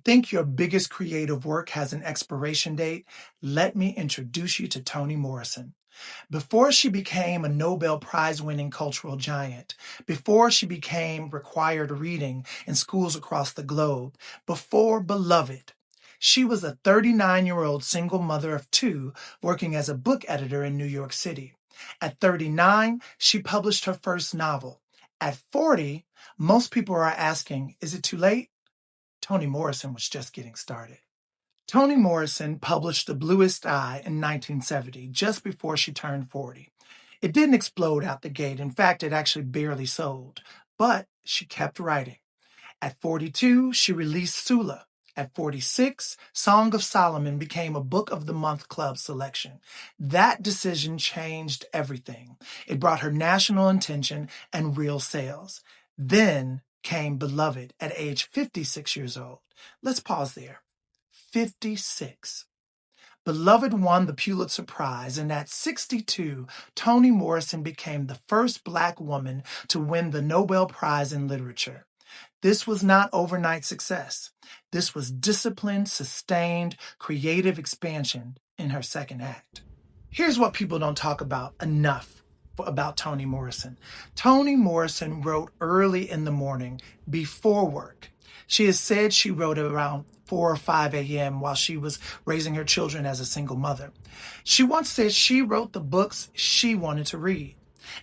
Think your biggest creative work has an expiration date? Let me introduce you to Toni Morrison. Before she became a Nobel Prize winning cultural giant, before she became required reading in schools across the globe, before beloved, she was a 39-year-old single mother of two working as a book editor in New York City. At 39, she published her first novel. At 40, most people are asking, is it too late? Toni Morrison was just getting started. Toni Morrison published The Bluest Eye in 1970, just before she turned 40. It didn't explode out the gate. In fact, it actually barely sold. But she kept writing. At 42, she released Sula. At 46, Song of Solomon became a Book of the Month Club selection. That decision changed everything. It brought her national attention and real sales. Then came Beloved at age 56 years old. Let's pause there. 56. Beloved won the Pulitzer Prize, and at 62, Toni Morrison became the first Black woman to win the Nobel Prize in Literature. This was not overnight success. This was disciplined, sustained, creative expansion in her second act. Here's what people don't talk about enough about Toni Morrison. Toni Morrison wrote early in the morning, before work. She has said she wrote around 4 or 5 a.m. while she was raising her children as a single mother. She once said she wrote the books she wanted to read.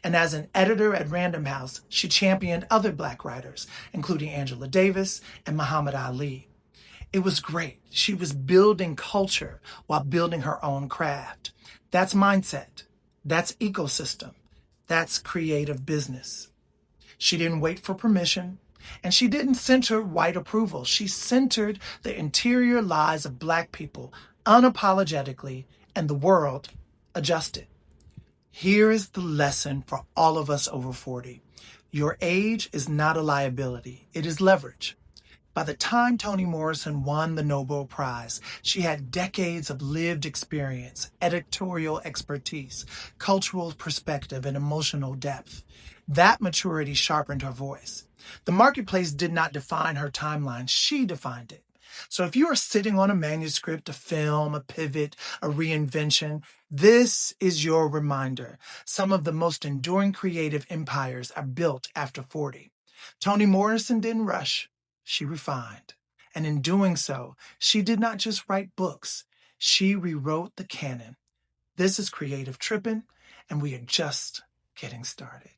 And as an editor at Random House, she championed other Black writers, including Angela Davis and Muhammad Ali. It was great. She was building culture while building her own craft. That's mindset. That's ecosystem. That's creative business. She didn't wait for permission, and she didn't center white approval. She centered the interior lives of Black people unapologetically, and the world adjusted. Here is the lesson for all of us over 40. Your age is not a liability. It is leverage. By the time Toni Morrison won the Nobel Prize, she had decades of lived experience, editorial expertise, cultural perspective, and emotional depth. That maturity sharpened her voice. The marketplace did not define her timeline. She defined it. So if you are sitting on a manuscript, a film, a pivot, a reinvention, this is your reminder. Some of the most enduring creative empires are built after 40. Toni Morrison didn't rush. She refined. And in doing so, she did not just write books. She rewrote the canon. This is Creative Trippin, and we are just getting started.